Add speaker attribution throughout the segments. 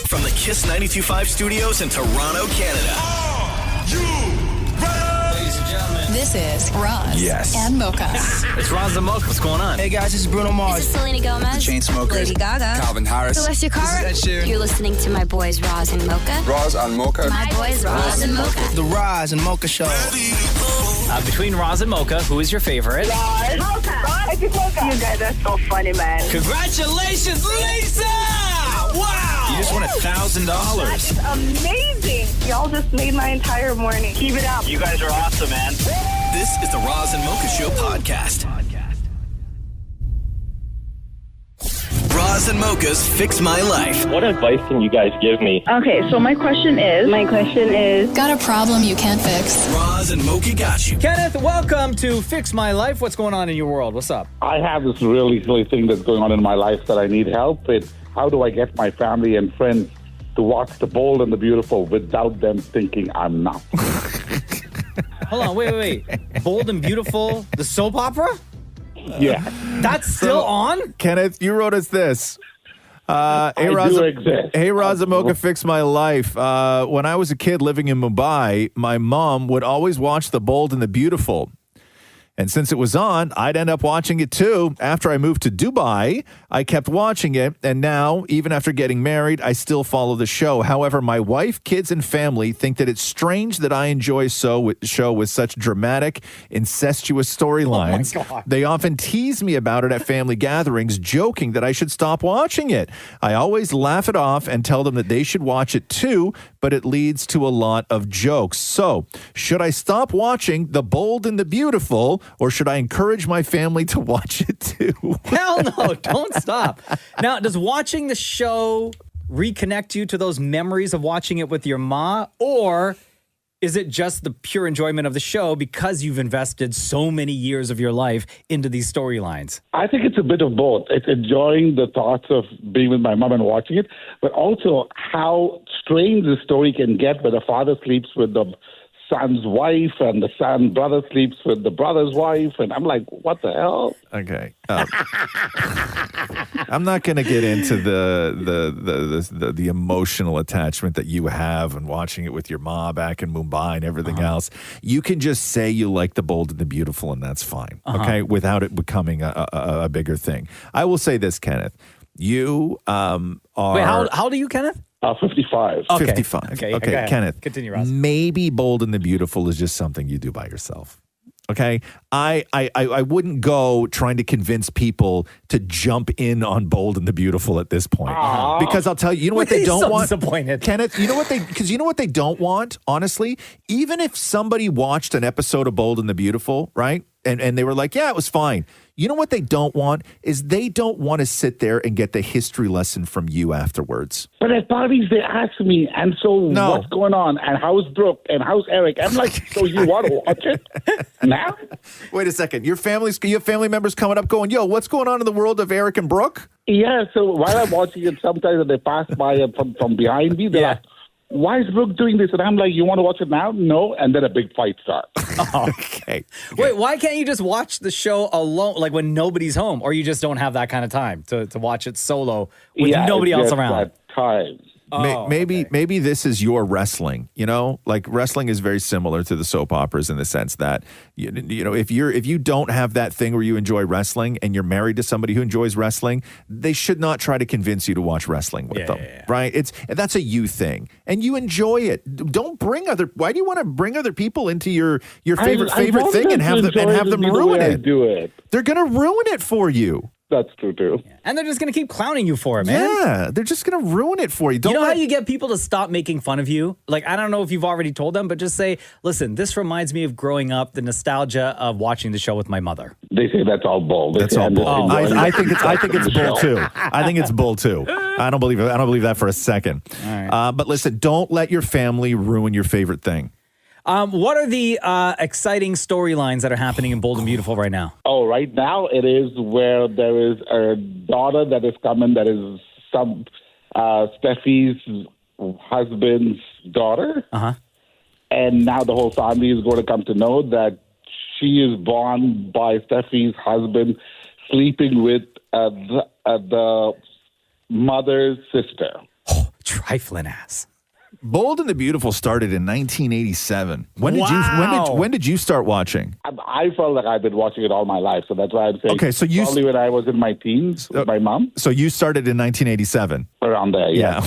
Speaker 1: From the Kiss 92.5 studios in Toronto, Canada. Ladies and gentlemen.
Speaker 2: This is Roz and Mocha.
Speaker 1: It's Roz and Mocha. What's going on?
Speaker 3: Hey guys, this is Bruno Mars.
Speaker 4: This is Selena Gomez.
Speaker 3: The Chainsmokers.
Speaker 4: Lady Gaga.
Speaker 3: Calvin Harris.
Speaker 4: Celeste Carr.
Speaker 3: This is Ed Sheeran.
Speaker 4: You're listening to my boys Roz and Mocha.
Speaker 5: Roz and Mocha.
Speaker 4: My boys Roz and Mocha.
Speaker 3: The Roz and Mocha Show.
Speaker 1: Between Roz and Mocha, who is your favorite?
Speaker 6: Roz. Mocha. Roz. Mocha. You guys are so funny, man.
Speaker 1: Congratulations, Lisa! Wow! You just won $1,000.
Speaker 6: That's amazing. Y'all just made my entire morning. Keep it up.
Speaker 1: You guys are awesome, man. This is the Roz and Mocha Show podcast. Roz and Mocha's Fix My Life.
Speaker 7: What advice can you guys give me?
Speaker 6: Okay, so my question is...
Speaker 2: Got a problem you can't fix?
Speaker 1: Roz and Mocha got you.
Speaker 8: Kenneth, welcome to Fix My Life. What's going on in your world? What's up?
Speaker 9: I have this really silly thing that's going on in my life that I need help with. How do I get my family and friends to watch The Bold and the Beautiful without them thinking I'm not?
Speaker 8: Hold on, wait. Bold and Beautiful, the soap opera?
Speaker 9: Yeah.
Speaker 8: That's still on?
Speaker 10: Kenneth, you wrote us this. Hey,
Speaker 9: I
Speaker 10: Roz,
Speaker 9: do exist.
Speaker 10: Hey, Roz Mocha, Fix My Life. When I was a kid living in Mumbai, my mom would always watch The Bold and the Beautiful. And since it was on, I'd end up watching it too. After I moved to Dubai, I kept watching it. And now, even after getting married, I still follow the show. However, my wife, kids, and family think that it's strange that I enjoy the show with such dramatic, incestuous storylines.
Speaker 8: Oh my God.
Speaker 10: They often tease me about it at family gatherings, joking that I should stop watching it. I always laugh it off and tell them that they should watch it too, but it leads to a lot of jokes. So, should I stop watching The Bold and the Beautiful, or should I encourage my family to watch it too?
Speaker 8: Hell no, don't stop. Now, does watching the show reconnect you to those memories of watching it with your ma, or is it just the pure enjoyment of the show because you've invested so many years of your life into these storylines?
Speaker 9: I think it's a bit of both. It's enjoying the thoughts of being with my mom and watching it, but also how strange the story can get where the father sleeps with the son's wife and the son brother sleeps with the brother's wife, and I'm like, what the hell?
Speaker 10: Okay, I'm not going to get into the emotional attachment that you have and watching it with your ma back in Mumbai and everything else. You can just say you like The Bold and the Beautiful, and that's fine. Okay, without it becoming a bigger thing. I will say this, Kenneth. You are.
Speaker 8: Wait, how old are you, Kenneth?
Speaker 9: 55.
Speaker 8: Okay.
Speaker 10: 55.
Speaker 8: Okay,
Speaker 10: Kenneth.
Speaker 8: Continue, Roz.
Speaker 10: Maybe Bold and the Beautiful is just something you do by yourself. Okay? I wouldn't go trying to convince people to jump in on Bold and the Beautiful at this point.
Speaker 9: Aww.
Speaker 10: Because I'll tell you, what they don't want?
Speaker 8: Disappointed.
Speaker 10: Kenneth, you know what they don't want, honestly? Even if somebody watched an episode of Bold and the Beautiful, right? And they were like, yeah, it was fine. You know what they don't want is they don't want to sit there and get the history lesson from you afterwards.
Speaker 9: But at parties, they ask me, and so what's going on? And how's Brooke? And how's Eric? I'm like, so you want to watch it now?
Speaker 10: Wait a second. You have family members coming up going, yo, what's going on in the world of Eric and Brooke?
Speaker 9: Yeah, so while I'm watching it, sometimes they pass by from behind me. They're like, why is Brooke doing this? And I'm like, you want to watch it now? No. And then a big fight starts.
Speaker 10: Okay.
Speaker 8: Wait, why can't you just watch the show alone, like when nobody's home, or you just don't have that kind of time to watch it solo with nobody else around?
Speaker 9: That time.
Speaker 10: Maybe this is your wrestling. You know, like wrestling is very similar to the soap operas in the sense that you know if you don't have that thing where you enjoy wrestling and you're married to somebody who enjoys wrestling, they should not try to convince you to watch wrestling with them. Right? That's a you thing, and you enjoy it. Don't bring other. Why do you want to bring other people into your favorite thing and have them ruin it? They're gonna ruin it for you.
Speaker 9: That's true, too.
Speaker 8: And they're just going to keep clowning you for it, man.
Speaker 10: Yeah, they're just going to ruin it for you.
Speaker 8: You know how you get people to stop making fun of you? Like, I don't know if you've already told them, but just say, listen, this reminds me of growing up, the nostalgia of watching the show with my mother.
Speaker 9: They say that's all bull.
Speaker 10: That's all bull. I think it's bull, too. I think it's bull, too. I don't believe that for a second.
Speaker 8: All right.
Speaker 10: But listen, don't let your family ruin your favorite thing.
Speaker 8: What are the exciting storylines that are happening in Bold and Beautiful right now?
Speaker 9: Oh, right now it is where there is a daughter that is coming that is some Steffi's husband's daughter.
Speaker 8: Uh-huh.
Speaker 9: And now the whole family is going to come to know that she is born by Steffi's husband sleeping with the mother's sister.
Speaker 8: Oh, trifling ass.
Speaker 10: Bold and the Beautiful started in 1987. When did you start watching?
Speaker 9: I felt like I've been watching it all my life, so that's why I'm saying.
Speaker 10: Okay, so
Speaker 9: probably when I was in my teens with my mom.
Speaker 10: So you started in 1987.
Speaker 9: Around there, yeah.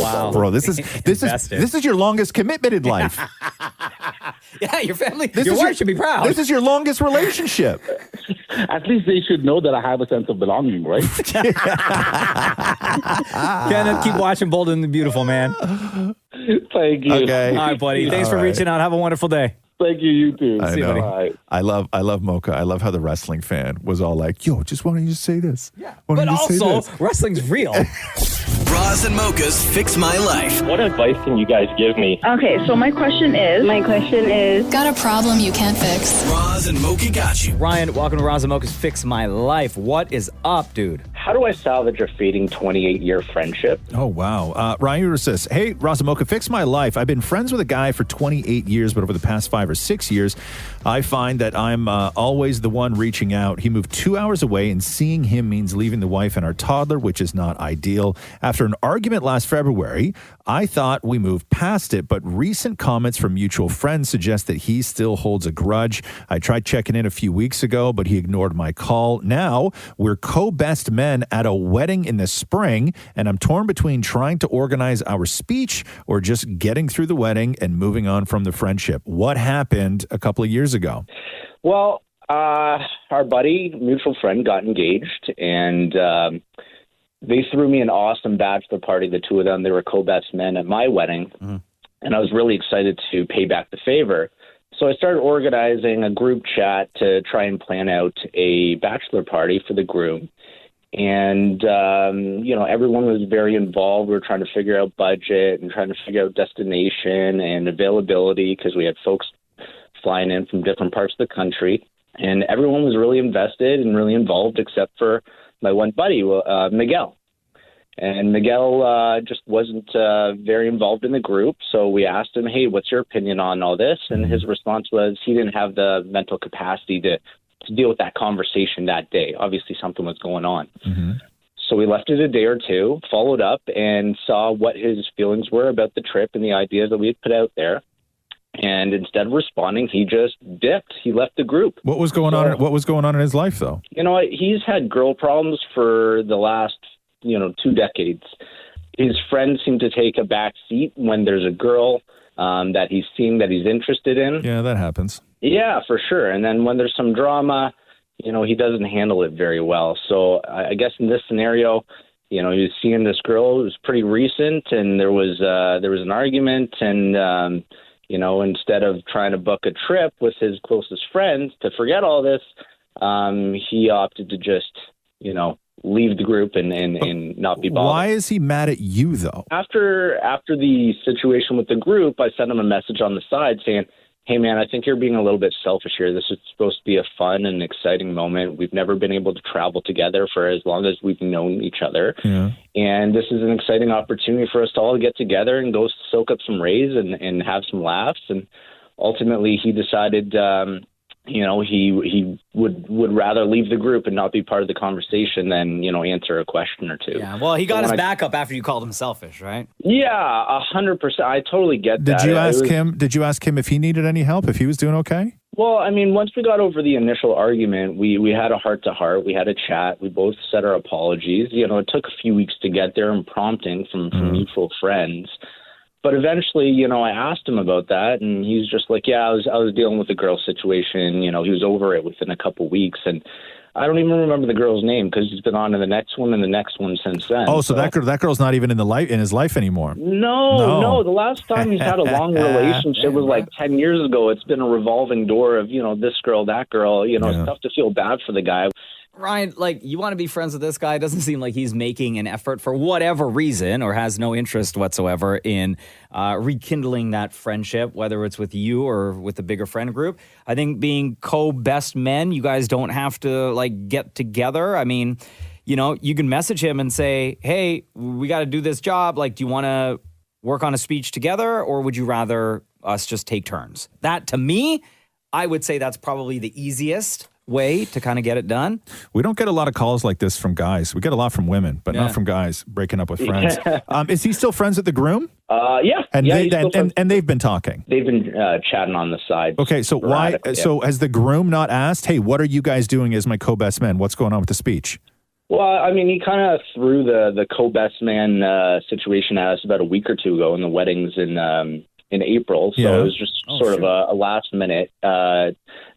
Speaker 8: Wow.
Speaker 10: Bro, this is your longest commitment in life.
Speaker 8: Yeah, your family, your wife should be proud.
Speaker 10: This is your longest relationship.
Speaker 9: At least they should know that I have a sense of belonging, right?
Speaker 8: Kenneth, keep watching Bold and the Beautiful, man.
Speaker 9: Thank you.
Speaker 10: Okay.
Speaker 8: All right, buddy. Thanks for reaching out. Have a wonderful day.
Speaker 9: Thank you. You too.
Speaker 10: I
Speaker 8: See you,
Speaker 10: know.
Speaker 8: buddy.
Speaker 10: I love Mocha. I love how the wrestling fan was all like, "Yo, why don't you just say this?"
Speaker 8: Yeah.
Speaker 10: Why don't
Speaker 8: But
Speaker 10: you just say
Speaker 8: also,
Speaker 10: this?
Speaker 8: wrestling's real.
Speaker 1: Roz and Mocha's Fix My Life.
Speaker 7: What advice can you guys give me?
Speaker 6: Okay, so my question is,
Speaker 2: Got a problem you can't fix?
Speaker 1: Roz and Mocha got you.
Speaker 8: Ryan, welcome to Roz and Mocha's Fix My Life. What is up, dude?
Speaker 7: How do I salvage a fading 28-year friendship?
Speaker 10: Oh, wow. Ryan says, "Hey, Roz and Mocha, fix my life. I've been friends with a guy for 28 years, but over the past 5 or 6 years, I find that I'm always the one reaching out. He moved 2 hours away, and seeing him means leaving the wife and our toddler, which is not ideal. After an argument last February, I thought we moved past it, but recent comments from mutual friends suggest that he still holds a grudge. I tried checking in a few weeks ago, but he ignored my call. Now, we're co-best men at a wedding in the spring, and I'm torn between trying to organize our speech or just getting through the wedding and moving on from the friendship. What happened a couple of years ago?"
Speaker 7: Well, our buddy, mutual friend, got engaged, and they threw me an awesome bachelor party, the two of them. They were co-best men at my wedding, and I was really excited to pay back the favor. So I started organizing a group chat to try and plan out a bachelor party for the groom. And, everyone was very involved. We were trying to figure out budget and trying to figure out destination and availability because we had folks flying in from different parts of the country. And everyone was really invested and really involved except for my one buddy, Miguel. And Miguel just wasn't very involved in the group. So we asked him, "Hey, what's your opinion on all this?" And his response was he didn't have the mental capacity to deal with that conversation that day. Obviously, something was going on. So we left it a day or two, followed up, and saw what his feelings were about the trip and the ideas that we had put out there. And instead of responding, he just dipped. He left the group.
Speaker 10: What was going on? What was going on in his life, though?
Speaker 7: You know what? He's had girl problems for the last, 2 decades. His friends seem to take a back seat when there's a girl that he's seeing that he's interested in.
Speaker 10: Yeah, that happens.
Speaker 7: Yeah, for sure. And then when there's some drama, he doesn't handle it very well. So I guess in this scenario, he was seeing this girl. It was pretty recent, and there was an argument, and instead of trying to book a trip with his closest friends to forget all this, he opted to just, leave the group and not be bothered.
Speaker 10: Why is he mad at you, though?
Speaker 7: After the situation with the group, I sent him a message on the side saying, "Hey, man, I think you're being a little bit selfish here. This is supposed to be a fun and exciting moment. We've never been able to travel together for as long as we've known each other.
Speaker 10: Yeah.
Speaker 7: And this is an exciting opportunity for us to all get together and go soak up some rays and have some laughs." And ultimately, he decided, he would rather leave the group and not be part of the conversation than, answer a question or two.
Speaker 8: Yeah, well, he got his back up after you called him selfish, right?
Speaker 7: Yeah, 100%. I totally get that.
Speaker 10: Did you ask him if he needed any help, if he was doing okay?
Speaker 7: Well, I mean, once we got over the initial argument, we had a heart-to-heart. We had a chat. We both said our apologies. It took a few weeks to get there and prompting from mutual friends. But eventually, I asked him about that, and he's just like, "Yeah, I was dealing with the girl situation." He was over it within a couple weeks, and I don't even remember the girl's name because he's been on to the next one and the next one since then.
Speaker 10: Oh, so that girl's not even in his life anymore.
Speaker 7: No. The last time he's had a long relationship was like 10 years ago. It's been a revolving door of this girl, that girl. It's tough to feel bad for the guy.
Speaker 8: Ryan, you want to be friends with this guy? It doesn't seem like he's making an effort for whatever reason or has no interest whatsoever in rekindling that friendship, whether it's with you or with a bigger friend group. I think being co-best men, you guys don't have to get together. I mean, you can message him and say, "Hey, we got to do this job. Do you want to work on a speech together, or would you rather us just take turns?" That, to me, I would say that's probably the easiest way to kind of get it done?
Speaker 10: We don't get a lot of calls like this from guys. We get a lot from women, but not from guys breaking up with friends. Is he still friends with the groom?
Speaker 7: Yeah.
Speaker 10: And
Speaker 7: yeah,
Speaker 10: and they've been talking.
Speaker 7: They've been chatting on the side.
Speaker 10: Okay, so why?
Speaker 7: Yeah.
Speaker 10: So has the groom not asked, "Hey, what are you guys doing as my co-best men? What's going on with the speech?"
Speaker 7: Well, I mean, he kind of threw the co-best man situation at us about a week or two ago, and the wedding's in April, so it was just sort of a last minute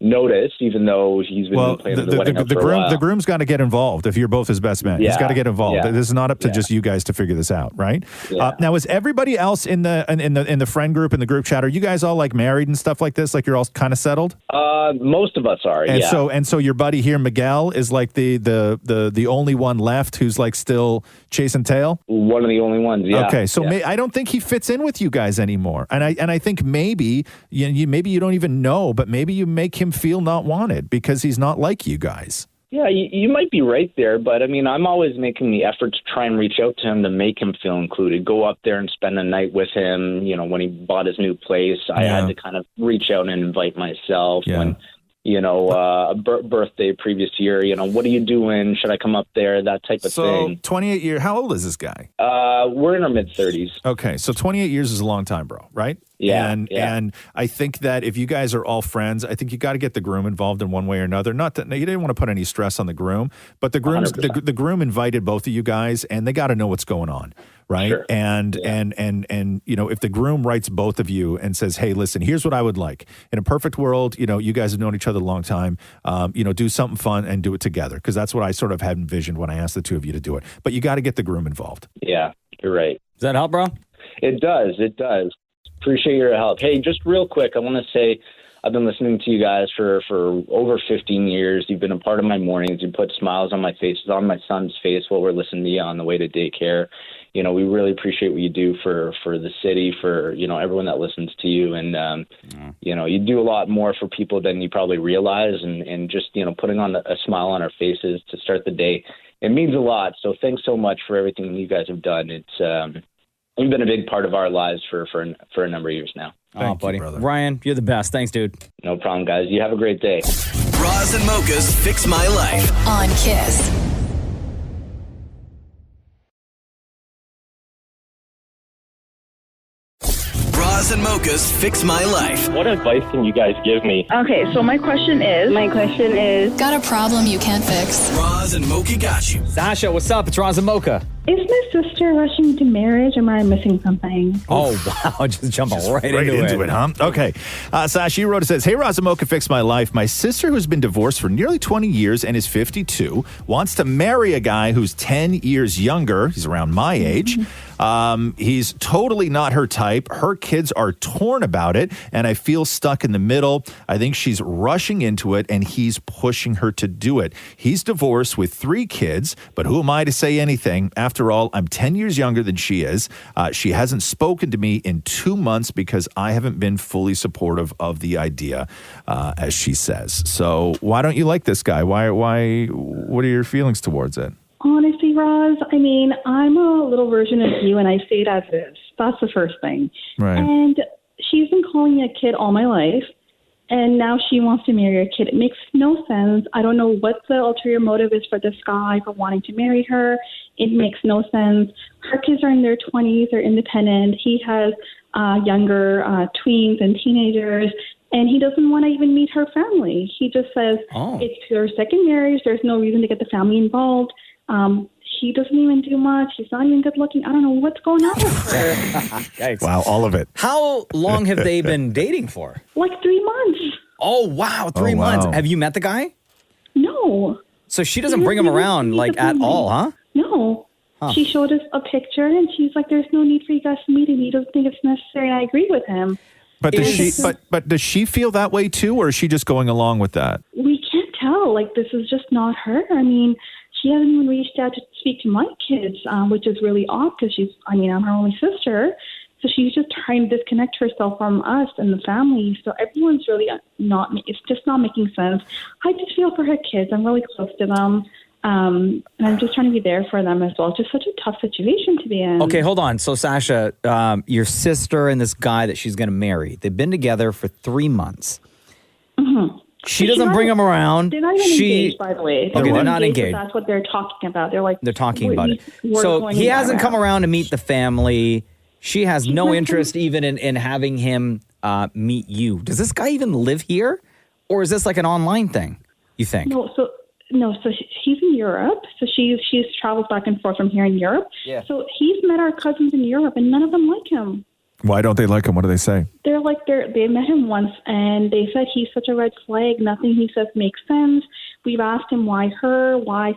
Speaker 7: notice, even though he's been playing the wedding for a while.
Speaker 10: The groom's got to get involved if you're both his best men. He's got to get involved.
Speaker 7: Yeah.
Speaker 10: This is not up to just you guys to figure this out, right? Yeah. Now, is everybody else in the friend group, in the group chat, are you guys all like married and stuff like this? Like you're all kind of settled?
Speaker 7: Most of us are.
Speaker 10: And so your buddy here, Miguel, is like the only one left who's like still chasing tail.
Speaker 7: One of the only ones. Yeah.
Speaker 10: Okay, so I don't think he fits in with you guys anymore, and I think maybe you don't even know, but maybe you make him feel not wanted because he's not like you guys.
Speaker 7: Yeah, you might be right there, but I mean, I'm always making the effort to try and reach out to him to make him feel included. Go up there and spend a night with him. You know, when he bought his new place, I had to kind of reach out and invite myself.
Speaker 10: Yeah.
Speaker 7: When, a birthday previous year, what are you doing? Should I come up there? That type of thing.
Speaker 10: 28 years. How old is this guy?
Speaker 7: We're in our mid-30s.
Speaker 10: Okay, so 28 years is a long time, bro, right?
Speaker 7: Yeah.
Speaker 10: And I think that if you guys are all friends, I think you got to get the groom involved in one way or another. Not that you didn't want to put any stress on the groom, but the groom invited both of you guys, and they got to know what's going on, right?
Speaker 7: Sure.
Speaker 10: And if the groom writes both of you and says, "Hey, listen, here's what I would like. In a perfect world, you guys have known each other a long time. Do something fun and do it together," because that's what I sort of had envisioned when I asked the two of you to do it. But you got to get the groom involved.
Speaker 7: Yeah, you're right.
Speaker 8: Does that help, bro?
Speaker 7: It does. Appreciate your help. Hey, just real quick, I want to say I've been listening to you guys for over 15 years. You've been a part of my mornings. You put smiles on my face, on my son's face while we're listening to you on the way to daycare. We really appreciate what you do for the city, for, everyone that listens to you. And, you do a lot more for people than you probably realize. And just, putting on a smile on our faces to start the day, it means a lot. So thanks so much for everything you guys have done. You've been a big part of our lives for a number of years now.
Speaker 8: Thank you, buddy. Brother. Ryan, you're the best. Thanks, dude.
Speaker 7: No problem, guys. You have a great day.
Speaker 1: Roz and Mocha's Fix My Life
Speaker 2: on Kiss.
Speaker 1: Roz and Mocha's Fix My Life.
Speaker 5: What advice can you guys give me?
Speaker 6: Okay, so my question is...
Speaker 2: Got a problem you can't fix?
Speaker 1: Roz and Mocha got you.
Speaker 8: Sasha, what's up? It's Roz and Mocha.
Speaker 6: Is my sister rushing into marriage, or am I missing something?
Speaker 8: Oh, wow. Just jumping right into it,
Speaker 10: huh? Okay. Sasha, you wrote, it says, "Hey, Roz and Mocha, fix my life. My sister, who's been divorced for nearly 20 years and is 52, wants to marry a guy who's 10 years younger. He's around my age. He's totally not her type. Her kids are torn about it, and I feel stuck in the middle. I think she's rushing into it, and he's pushing her to do it. He's divorced with 3 kids, but who am I to say anything? After all, I'm 10 years younger than she is. She hasn't spoken to me in 2 months because I haven't been fully supportive of the idea, as she says. So why don't you like this guy? Why? What are your feelings towards it?"
Speaker 6: Honestly, Roz, I mean, I'm a little version of you, and I say it as is. That's the first thing.
Speaker 10: Right.
Speaker 6: And she's been calling me a kid all my life, and now she wants to marry a kid. It makes no sense. I don't know what the ulterior motive is for this guy for wanting to marry her. It makes no sense. Her kids are in their 20s. They're independent. He has younger tweens and teenagers, and he doesn't want to even meet her family. He just says it's her second marriage. There's no reason to get the family involved. He doesn't even do much. He's not even good looking. I don't know what's going on with her.
Speaker 10: Wow, all of it.
Speaker 8: How long have they been dating for?
Speaker 6: Like 3 months.
Speaker 8: Oh, wow. 3 months. Have you met the guy?
Speaker 6: No.
Speaker 8: So she doesn't bring him around like at all, huh?
Speaker 6: No. Huh. She showed us a picture, and she's like, "There's no need for you guys to meet, and he doesn't think it's necessary." And I agree with him.
Speaker 10: But does she feel that way too, or is she just going along with that?
Speaker 6: We can't tell. Like, this is just not her. I mean, she hasn't even reached out to speak to my kids, which is really odd because I'm her only sister. So she's just trying to disconnect herself from us and the family. So everyone's really it's just not making sense. I just feel for her kids. I'm really close to them. And I'm just trying to be there for them as well. It's just such a tough situation to be in.
Speaker 8: Okay, hold on. So Sasha, your sister and this guy that she's going to marry, they've been together for 3 months.
Speaker 6: Mm-hmm.
Speaker 8: She doesn't bring him around.
Speaker 6: They're not even engaged, by the way.
Speaker 8: Okay, they're not engaged.
Speaker 6: But that's what they're talking about. They're
Speaker 8: talking about it.
Speaker 6: we're
Speaker 8: So
Speaker 6: going
Speaker 8: he
Speaker 6: that
Speaker 8: hasn't come
Speaker 6: route.
Speaker 8: around to meet the family. She has no
Speaker 6: not
Speaker 8: interest even in having him meet you. Does this guy even live here? Or is this like an online thing, you think?
Speaker 6: No, so he's in Europe. So she's traveled back and forth from here in Europe.
Speaker 8: Yeah.
Speaker 6: So he's met our cousins in Europe, and none of them like him.
Speaker 10: Why don't they like him? What do they say?
Speaker 6: They met him once, and they said he's such a red flag. Nothing he says makes sense. We've asked him why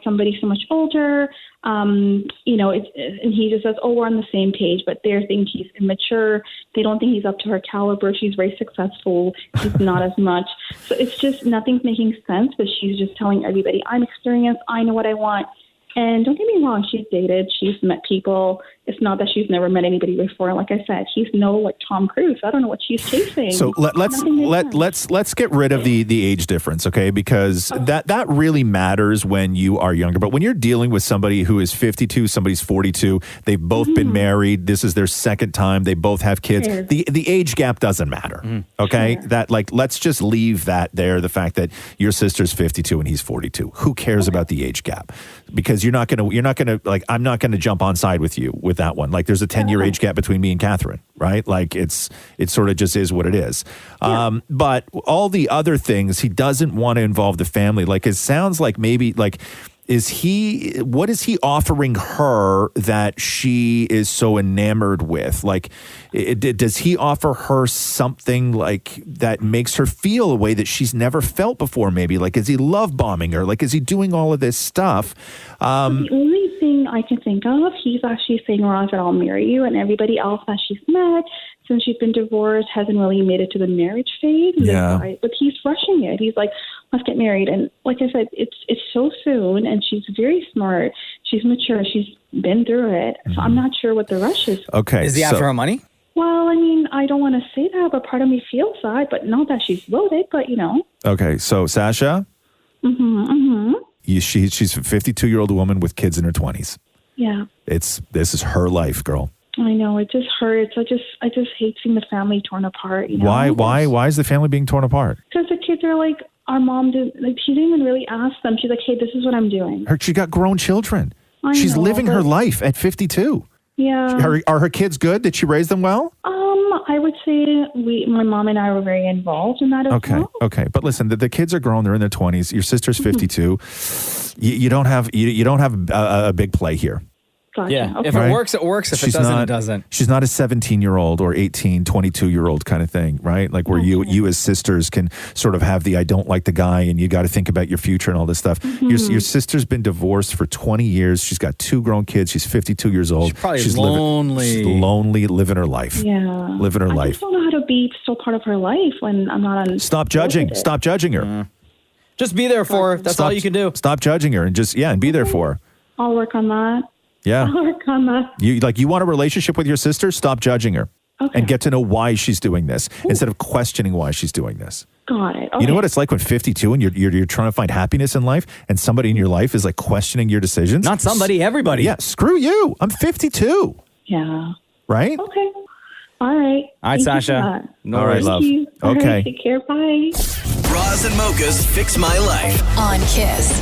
Speaker 6: somebody so much older. And he just says, "Oh, we're on the same page." But they think he's immature. They don't think he's up to her caliber. She's very successful. He's not as much. So it's just nothing's making sense. But she's just telling everybody, "I'm experienced. I know what I want." And don't get me wrong, she's dated, she's met people. It's not that she's never met anybody before. Like I said, he's no like Tom Cruise. I don't know what she's chasing.
Speaker 10: So let's get rid of the age difference, okay? Because that really matters when you are younger. But when you're dealing with somebody who is 52, somebody's 42, they've both been married. This is their second time. They both have kids.
Speaker 6: Sure.
Speaker 10: The age gap doesn't matter, okay?
Speaker 6: Sure.
Speaker 10: That let's just leave that there. The fact that your sister's 52 and he's 42. Who cares about the age gap? Because you're not gonna like. I'm not gonna jump on side with you with that one. Like there's a 10-year age gap between me and Catherine, right? Like it sort of just is what it is. Yeah. But all the other things, he doesn't want to involve the family. Like it sounds like maybe like. What is he offering her that she is so enamored with? Like, does he offer her something like that makes her feel a way that she's never felt before? Maybe like, is he love bombing her? Like, is he doing all of this stuff?
Speaker 6: The only thing I can think of, he's actually saying, Roz, that I'll marry you, and everybody else that she's met since she's been divorced hasn't really made it to the marriage phase.
Speaker 10: Yeah.
Speaker 6: But he's rushing it. He's like, let's get married. And like I said, it's so soon, and she's very smart. She's mature. She's been through it. So I'm not sure what the rush is.
Speaker 10: Okay.
Speaker 8: Is he after her money?
Speaker 6: Well, I mean, I don't want to say that, but part of me feels that, but not that she's loaded, but you know.
Speaker 10: Okay. So Sasha, she's a 52-year-old woman with kids in her 20s.
Speaker 6: Yeah.
Speaker 10: This is her life, girl.
Speaker 6: I know, it just hurts. I just hate seeing the family torn apart. You know?
Speaker 10: Why is the family being torn apart?
Speaker 6: Because the kids are like, our mom didn't. Like, she didn't even really ask them. She's like, hey, this is what I'm doing.
Speaker 10: She got grown children. She's
Speaker 6: know,
Speaker 10: living her life at 52.
Speaker 6: Yeah.
Speaker 10: Are her kids good? Did she raise them well?
Speaker 6: I would say my mom and I were very involved in that as well.
Speaker 10: Okay. But listen, the kids are grown. They're in their 20s. Your sister's 52. You don't have a big play here.
Speaker 6: Gotcha.
Speaker 8: Yeah.
Speaker 6: Okay.
Speaker 8: If it works, it works. If it doesn't, it doesn't.
Speaker 10: She's not a 17-year-old or 18, 22-year-old kind of thing, right? Like where you as sisters can sort of have the I don't like the guy and you got to think about your future and all this stuff. Your sister's been divorced for 20 years. She's got 2 grown kids. She's 52 years old.
Speaker 8: She's lonely.
Speaker 10: She's lonely, living her life.
Speaker 6: Yeah.
Speaker 10: Living her life.
Speaker 6: I just don't know how to be still part of her life when I'm not on.
Speaker 10: Stop judging. Stop judging her.
Speaker 8: Just be there for her. That's all you can do.
Speaker 10: Stop judging her and and be there for her.
Speaker 6: I'll work on that.
Speaker 10: Yeah.
Speaker 6: I'll work on that.
Speaker 10: You want a relationship with your sister? Stop judging her.
Speaker 6: Okay.
Speaker 10: And get to know why she's doing this instead of questioning why she's doing this.
Speaker 6: Got it. Okay.
Speaker 10: You know what it's like when 52 and you're trying to find happiness in life and somebody in your life is like questioning your decisions?
Speaker 8: Not somebody, everybody.
Speaker 10: Yeah, screw you. I'm 52.
Speaker 6: Yeah.
Speaker 10: Right?
Speaker 6: Okay. All right.
Speaker 8: All right, Sasha.
Speaker 10: No All right,
Speaker 8: worries.
Speaker 10: love.
Speaker 6: Thank you. All
Speaker 10: Okay.
Speaker 6: right, take care. Bye.
Speaker 1: Roz and Mocha's Fix My Life.
Speaker 2: On Kiss.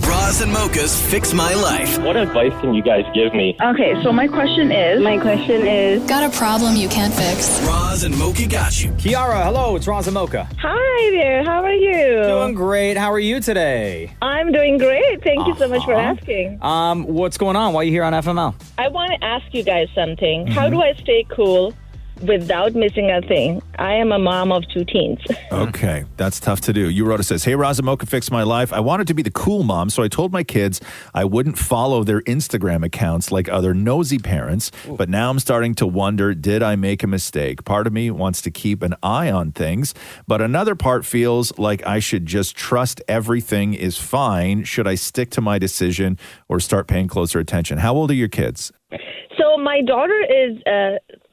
Speaker 1: Roz and Mocha's Fix My Life.
Speaker 5: What advice can you guys give me?
Speaker 6: Okay, so my question is.
Speaker 2: Got a problem you can't fix?
Speaker 1: Roz and Mocha got you.
Speaker 8: Kiara, hello. It's Roz and Mocha.
Speaker 11: Hi there. How are you?
Speaker 8: Doing great. How are you today?
Speaker 11: I'm doing great. Thank you so much for asking.
Speaker 8: What's going on? Why are you here on FML?
Speaker 11: I want to ask you guys something. How do I stay cool without missing a thing? I am a mom of 2 teens.
Speaker 10: Okay, that's tough to do. You wrote, it says, hey, Roz and Mocha Fix My Life. I wanted to be the cool mom, so I told my kids I wouldn't follow their Instagram accounts like other nosy parents. But now I'm starting to wonder, did I make a mistake? Part of me wants to keep an eye on things, but another part feels like I should just trust everything is fine. Should I stick to my decision or start paying closer attention? How old are your kids?
Speaker 11: So my daughter is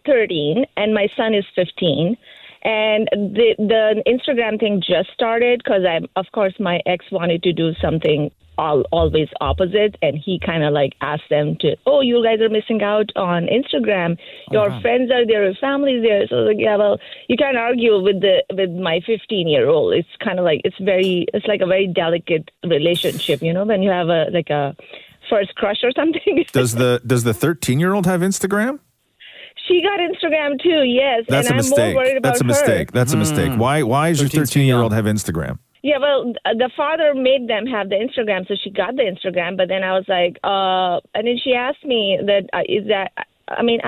Speaker 11: 13 and my son is 15. And the Instagram thing just started because of course, my ex wanted to do something always opposite, and he kind of like asked them to, oh, you guys are missing out on Instagram. Your friends are there, your family's there. So like, yeah, well, you can't argue with my 15-year-old. It's kind of like it's like a very delicate relationship, you know, when you have a first crush or something.
Speaker 10: Does the 13-year-old have Instagram?
Speaker 11: She got Instagram too, yes.
Speaker 10: That's
Speaker 11: and
Speaker 10: a mistake.
Speaker 11: I'm more worried about
Speaker 10: That's a mistake. That's a mistake. Why does your 13-year-old have Instagram?
Speaker 11: Yeah, well, the father made them have the Instagram, so she got the Instagram. But then I was like, and then she asked me I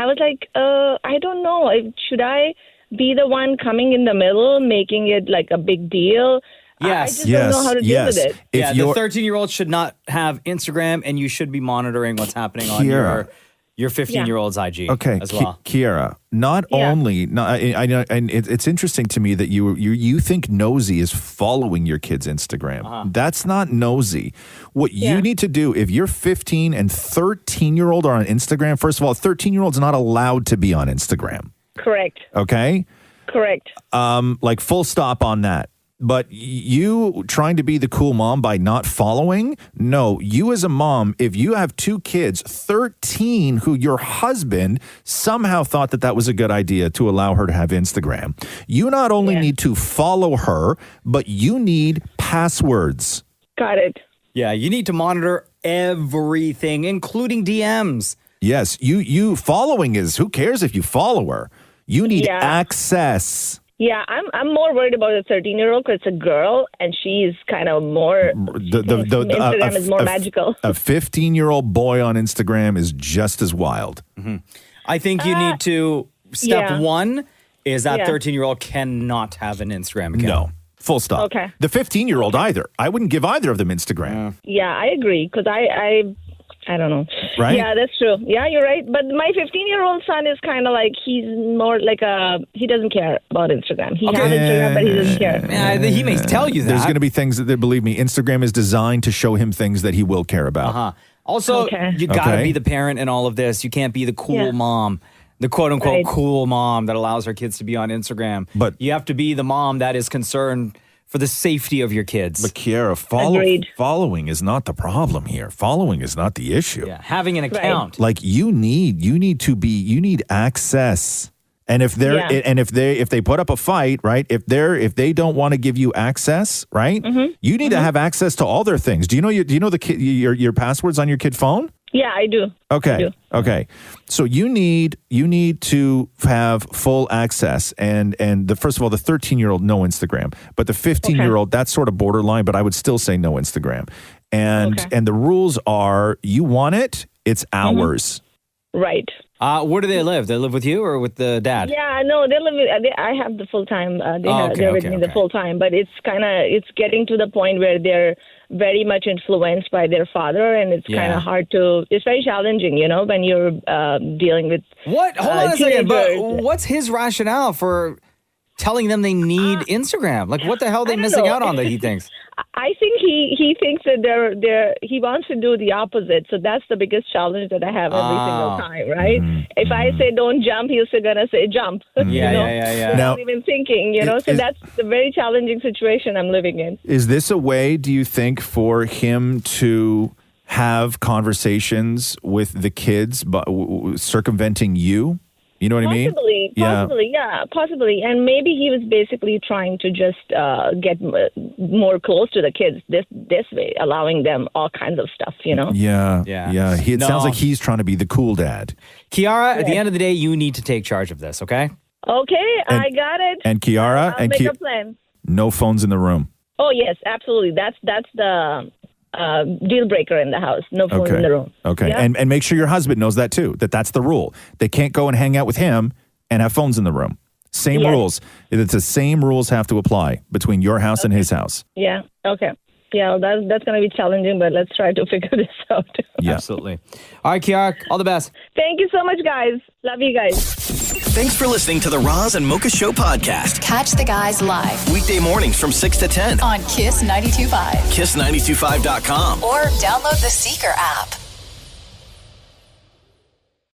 Speaker 11: was like, I don't know. Should I be the one coming in the middle, making it like a big deal?
Speaker 8: Yes.
Speaker 11: I just don't know how to deal with it.
Speaker 8: The 13-year-old should not have Instagram, and you should be monitoring what's happening on your 15-year-old's IG as well.
Speaker 10: Kiara, I know, and it's interesting to me that you think nosy is following your kid's Instagram. That's not nosy. What you need to do, if your 15 and 13-year-old are on Instagram, first of all, a 13-year-old's not allowed to be on Instagram.
Speaker 11: Correct.
Speaker 10: Okay?
Speaker 11: Correct.
Speaker 10: Like full stop on that. But you trying to be the cool mom by not following? No, you as a mom, if you have two kids, 13, who your husband somehow thought that was a good idea to allow her to have Instagram, you not only need to follow her, but you need passwords.
Speaker 11: Got it.
Speaker 8: Yeah, you need to monitor everything, including DMs.
Speaker 10: Yes, you following is, who cares if you follow her? You need access.
Speaker 11: Yeah, I'm more worried about the 13-year-old because it's a girl, and she's kind of more. Instagram is more magical.
Speaker 10: A 15-year-old boy on Instagram is just as wild.
Speaker 8: Mm-hmm. I think you need to. Step one is that 13-year-old cannot have an Instagram account.
Speaker 10: No, full stop.
Speaker 11: Okay.
Speaker 10: The 15-year-old either. I wouldn't give either of them Instagram.
Speaker 11: Yeah, I agree because I don't know.
Speaker 10: Right?
Speaker 11: Yeah, that's true. Yeah, you're right. But my 15-year-old son is kind of like, he's more like he doesn't care about Instagram. He has Instagram, but he doesn't care.
Speaker 8: Yeah, he may tell you that.
Speaker 10: There's going to be things that, believe me, Instagram is designed to show him things that he will care about.
Speaker 8: Also, you got to be the parent in all of this. You can't be the cool mom, the quote-unquote cool mom that allows her kids to be on Instagram. But you have to be the mom that is concerned for the safety of your kids.
Speaker 10: But Kiara, following is not the problem here. Following is not the issue.
Speaker 8: Yeah, having an account.
Speaker 10: Like you need access. And if if they put up a fight, right? If they don't want to give you access, right? Mm-hmm. You need to have access to all their things. Do you know your passwords on your kid phone?
Speaker 11: Yeah, I do.
Speaker 10: Okay. Okay. So you need to have full access, and first of all, the 13-year-old, no Instagram, but the 15-year-old, that's sort of borderline, but I would still say no Instagram. And the rules are, you want it, it's ours.
Speaker 11: Right.
Speaker 8: Where do they live? They live with you or with the dad?
Speaker 11: Yeah, no, they live with, I have the full time. They're with me the full time, but it's getting to the point where they're very much influenced by their father, and it's kind of hard to. It's very challenging, when you're dealing with.
Speaker 8: What? Hold on a second. But what's his rationale for telling them they need Instagram? Like, what the hell are they missing out on that he thinks?
Speaker 11: I think he thinks that he wants to do the opposite. So that's the biggest challenge that I have every single time, right? Mm-hmm. If I say don't jump, he's still gonna say jump.
Speaker 8: Yeah.
Speaker 11: Without even thinking, So that's a very challenging situation I'm living in.
Speaker 10: Is this a way, do you think, for him to have conversations with the kids, but circumventing you? You know what I mean?
Speaker 11: Possibly. And maybe he was basically trying to just get more close to the kids this way, allowing them all kinds of stuff,
Speaker 10: Yeah. It sounds like he's trying to be the cool dad.
Speaker 8: Kiara, at the end of the day, you need to take charge of this, okay?
Speaker 11: Okay, I got it.
Speaker 10: And Kiara,
Speaker 11: I'll make a plan.
Speaker 10: No phones in the room.
Speaker 11: Oh, yes, absolutely. That's the deal breaker in the house. No phone in the room.
Speaker 10: Okay.
Speaker 11: Yeah?
Speaker 10: And make sure your husband knows that too, that's the rule. They can't go and hang out with him and have phones in the room. Same rules. It's the same rules have to apply between your house and his house.
Speaker 11: Yeah. Okay. Yeah, well, that's going to be challenging, but let's try to figure this out.
Speaker 10: Yeah.
Speaker 8: Absolutely. All right, Kiara, all the best.
Speaker 11: Thank you so much, guys. Love you guys.
Speaker 1: Thanks for listening to the Roz and Mocha Show podcast.
Speaker 2: Catch the guys live
Speaker 1: Weekday mornings from 6 to 10
Speaker 2: on Kiss 92.5.
Speaker 1: KISS925.com.
Speaker 2: Or download the Seeker app.